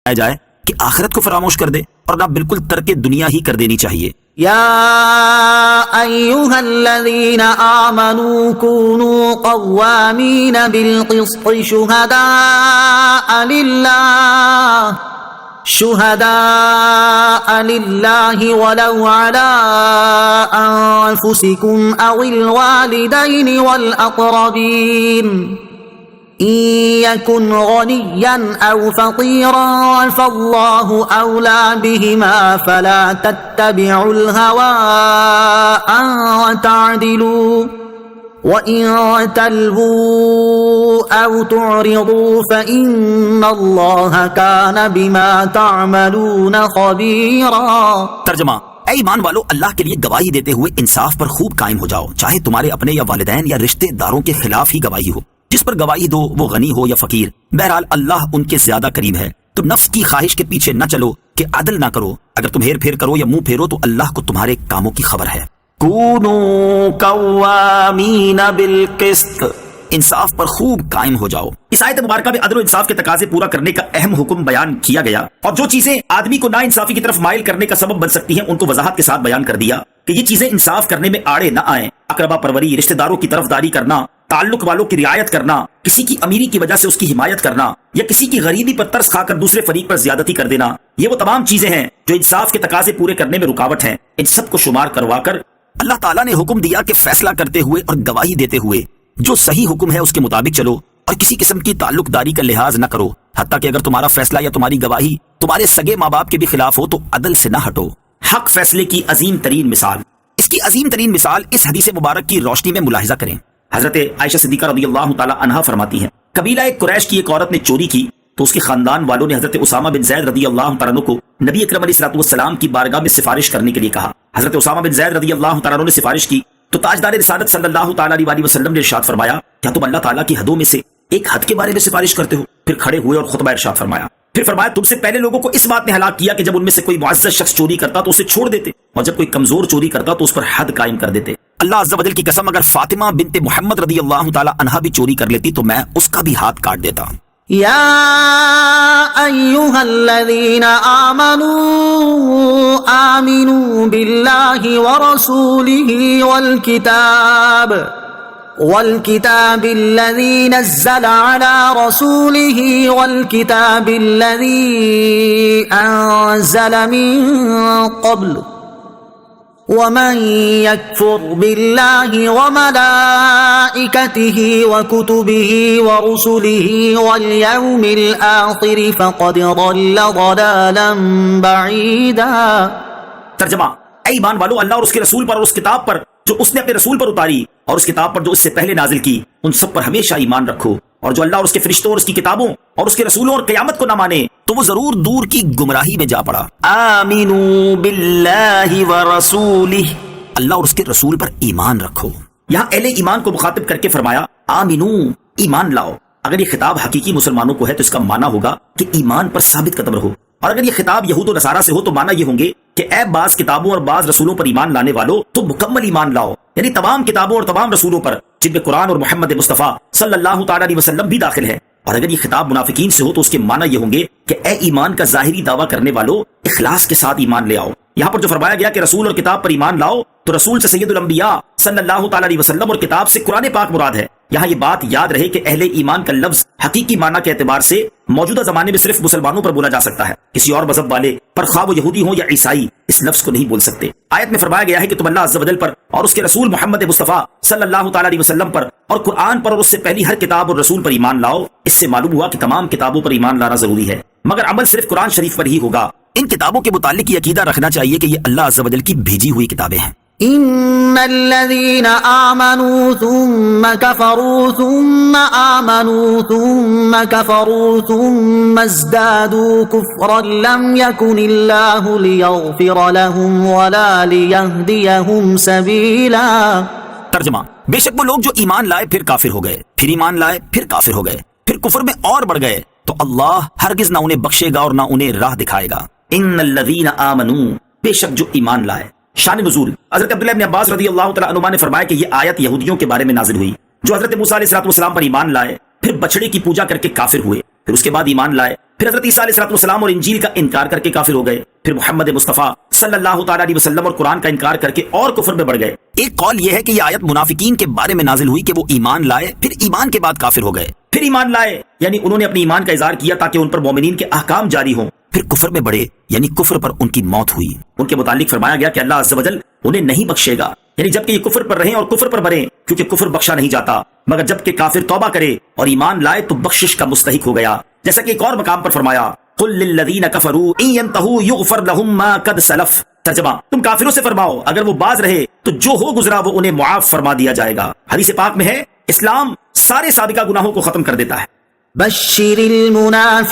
جائے کہ آخرت کو فراموش کر دے اور نہ بالکل ترک دنیا ہی کر دینی چاہیے۔ یا ایھا الذین آمنوا کونوا قوامین بالقسط شہداء للہ ولو علی انفسکم او الوالدین والاقربین إن يكن غنيا أو فقيرا فالله أولى بهما فلا تتبعوا الهوى أن تعدلوا وإن تلووا أو تعرضوا فإن الله كان بما تعملون خبيرا۔ ترجمہ: اے ایمان والو، اللہ کے لیے گواہی دیتے ہوئے انصاف پر خوب قائم ہو جاؤ، چاہے تمہارے اپنے یا والدین یا رشتے داروں کے خلاف ہی گواہی ہو۔ جس پر گواہی دو وہ غنی ہو یا فقیر، بہرحال اللہ ان کے زیادہ قریب ہے۔ تم نفس کی خواہش کے پیچھے نہ چلو کہ عدل نہ کرو، اگر تم ہیر پھیر کرو یا منہ پھیرو تو اللہ کو تمہارے کاموں کی خبر ہے۔ کونوا قوامین بالقسط، انصاف پر خوب قائم ہو جاؤ۔ اس آیت مبارکہ میں عدل و انصاف کے تقاضے پورا کرنے کا اہم حکم بیان کیا گیا، اور جو چیزیں آدمی کو ناانصافی کی طرف مائل کرنے کا سبب بن سکتی ہیں ان کو وضاحت کے ساتھ بیان کر دیا کہ یہ چیزیں انصاف کرنے میں آڑے نہ آئیں۔ اقربا پروری، رشتہ داروں کی طرفداری کرنا، تعلق والوں کی رعایت کرنا، کسی کی امیری کی وجہ سے اس کی حمایت کرنا، یا کسی کی غریبی پر ترس کھا کر دوسرے فریق پر زیادتی کر دینا، یہ وہ تمام چیزیں ہیں جو انصاف کے تقاضے پورے کرنے میں رکاوٹ ہیں۔ ان سب کو شمار کروا کر اللہ تعالیٰ نے حکم دیا کہ فیصلہ کرتے ہوئے اور گواہی دیتے ہوئے جو صحیح حکم ہے اس کے مطابق چلو، اور کسی قسم کی تعلق داری کا لحاظ نہ کرو، حتیٰ کہ اگر تمہارا فیصلہ یا تمہاری گواہی تمہارے سگے ماں باپ کے بھی خلاف ہو تو عدل سے نہ ہٹو۔ حق فیصلے کی عظیم ترین مثال، اس کی عظیم ترین مثال اس حدیث مبارک کی روشنی میں ملاحظہ کریں۔ حضرت عائشہ صدیقہ رضی اللہ تعالی عنہا فرماتی ہیں، قبیلہ قریش کی ایک عورت نے چوری کی تو اس کے خاندان والوں نے حضرت اسامہ بن زید رضی اللہ تعالیٰ عنہ کو نبی اکرم علیہ الصلوۃ والسلام کی بارگاہ میں سفارش کرنے کے لیے کہا۔ حضرت اسامہ بن زید رضی اللہ تعالیٰ عنہ نے سفارش کی تو تاجدار رسالت صلی اللہ تعالی علیہ وسلم نے ارشاد فرمایا، کیا تم اللہ تعالیٰ کی حدوں میں سے ایک حد کے بارے میں سفارش کرتے ہو؟ پھر کھڑے ہوئے اور خطبہ ارشاد فرمایا، پھر فرمایا، تم سے پہلے لوگوں کو اس بات نے ہلاک کیا کہ جب ان میں سے کوئی معزز شخص چوری کرتا تو اسے چھوڑ دیتے، اور جب کوئی کمزور چوری کرتا تو اس پر حد قائم کر دیتے۔ اللہ عز و جل کی قسم، اگر فاطمہ بنت محمد رضی اللہ تعالی عنہا بھی چوری کر لیتی تو میں اس کا بھی ہاتھ کاٹ دیتا۔ یا ایھا الذین آمنوا آمنوا باللہ ورسولہ والکتاب الذی نزل علی رسولہ والکتاب الذی انزل من قبل ومن يكفر بالله وملائكته وكتبه ورسله واليوم الآخر فقد ضل ضلالا بعيدا۔ ترجمہ: اے ایمان والو، اللہ اور اس کے رسول پر اور اس کتاب پر جو اس نے اپنے رسول پر اتاری اور اس کتاب پر جو اس سے پہلے نازل کی، ان سب پر ہمیشہ ایمان رکھو، اور جو اللہ اور اس کے فرشتوں اور اس کی کتابوں اور اس کے رسولوں اور قیامت کو نہ مانے تو وہ ضرور دور کی گمراہی میں جا پڑا۔ آمنوا باللہ ورسولہ، اللہ اور اس کے رسول پر ایمان رکھو۔ یہاں اہل ایمان کو مخاطب کر کے فرمایا آمنو، ایمان لاؤ۔ اگر یہ خطاب حقیقی مسلمانوں کو ہے تو اس کا معنی ہوگا کہ ایمان پر ثابت قدم رہو، اور اگر یہ خطاب یہود و نصارہ سے ہو تو معنی یہ ہوں گے کہ اے بعض کتابوں اور بعض رسولوں پر ایمان لانے والو تو مکمل ایمان لاؤ، یعنی تمام کتابوں اور تمام رسولوں پر، جن میں قرآن اور محمد مصطفیٰ صلی اللہ تعالی علیہ وسلم بھی داخل ہے۔ اور اگر یہ خطاب منافقین سے ہو تو اس کے معنی یہ ہوں گے کہ اے ایمان کا ظاہری دعویٰ کرنے والو، اخلاص کے ساتھ ایمان لے آؤ۔ یہاں پر جو فرمایا گیا کہ رسول اور کتاب پر ایمان لاؤ تو رسول سے سید الانبیاء صلی اللہ تعالی علیہ وسلم اور کتاب سے قرآن پاک مراد ہے۔ یہاں یہ بات یاد رہے کہ اہل ایمان کا لفظ حقیقی معنی کے اعتبار سے موجودہ زمانے میں صرف مسلمانوں پر بولا جا سکتا ہے، کسی اور مذہب والے پر، خواہ وہ یہودی ہوں یا عیسائی، اس لفظ کو نہیں بول سکتے۔ آیت میں فرمایا گیا ہے کہ تم اللہ عز و جل پر اور اس کے رسول محمد مصطفیٰ صلی اللہ تعالی علیہ وسلم پر اور قرآن پر اور اس سے پہلی ہر کتاب اور رسول پر ایمان لاؤ۔ اس سے معلوم ہوا کہ تمام کتابوں پر ایمان لانا ضروری ہے، مگر عمل صرف قرآن شریف پر ہی ہوگا۔ ان کتابوں کے متعلق یہ عقیدہ رکھنا چاہیے کہ یہ اللہ عز و جل کی بھیجی ہوئی کتابیں ہیں۔ ان الذين آمنوا ثم كفروا ثم آمنوا ثم كفروا ثم ازدادوا كفرا لم يكن الله ليغفر لهم ولا ليهديهم سبيلا۔ ترجمہ: بے شک وہ لوگ جو ایمان لائے پھر کافر ہو گئے، پھر ایمان لائے پھر کافر ہو گئے، پھر کفر میں اور بڑھ گئے تو اللہ ہرگز نہ انہیں بخشے گا اور نہ انہیں راہ دکھائے گا۔ ان الذين آمنوا، بے شک جو ایمان لائے۔ شان نزول: حضرت عبداللہ بن عباس رضی اللہ تعالیٰ عنہما نے فرمایا کہ یہ آیت یہودیوں کے بارے میں نازل ہوئی جو حضرت موسیٰ علیہ الصلوۃ والسلام پر ایمان لائے پھر بچڑے کی پوجا کر کے کافر ہوئے۔ پھر اس کے بعد ایمان لائے، پھر حضرت عیسیٰ علیہ السلام اور انجیل کا انکار کر کے کافر ہو گئے، پھر محمد مصطفیٰ صلی اللہ تعالیٰ علیہ وسلم اور قرآن کا انکار کر کے اور کفر میں بڑھ گئے۔ ایک قول یہ ہے کہ یہ آیت منافقین کے بارے میں نازل ہوئی کہ وہ ایمان لائے، پھر ایمان کے بعد کافر ہو گئے، پھر ایمان لائے یعنی انہوں نے اپنے ایمان کا اظہار کیا تاکہ ان پر مومنین کے احکام جاری ہوں، پھر کفر میں بڑھے یعنی کفر پر ان کی موت ہوئی۔ ان کے متعلق فرمایا گیا کہ اللہ عز و جل انہیں نہیں بخشے گا، یعنی جبکہ یہ کفر پر رہیں اور کفر پر بڑھیں، کیونکہ کفر بخشا نہیں جاتا، مگر جبکہ کافر توبہ کرے اور ایمان لائے تو بخشش کا مستحق ہو گیا۔ جیسا کہ ایک اور مقام پر فرمایا قل للذین کفروا ان ينتهوا یغفر لهم ما قد سلف، ترجمہ تم کافروں سے فرماؤ اگر وہ باز رہے تو جو ہو گزرا وہ انہیں معاف فرما دیا جائے گا۔ حدیث پاک میں ہے اسلام سارے سابقہ گناہوں کو ختم کر دیتا ہے۔ بشر المنافقین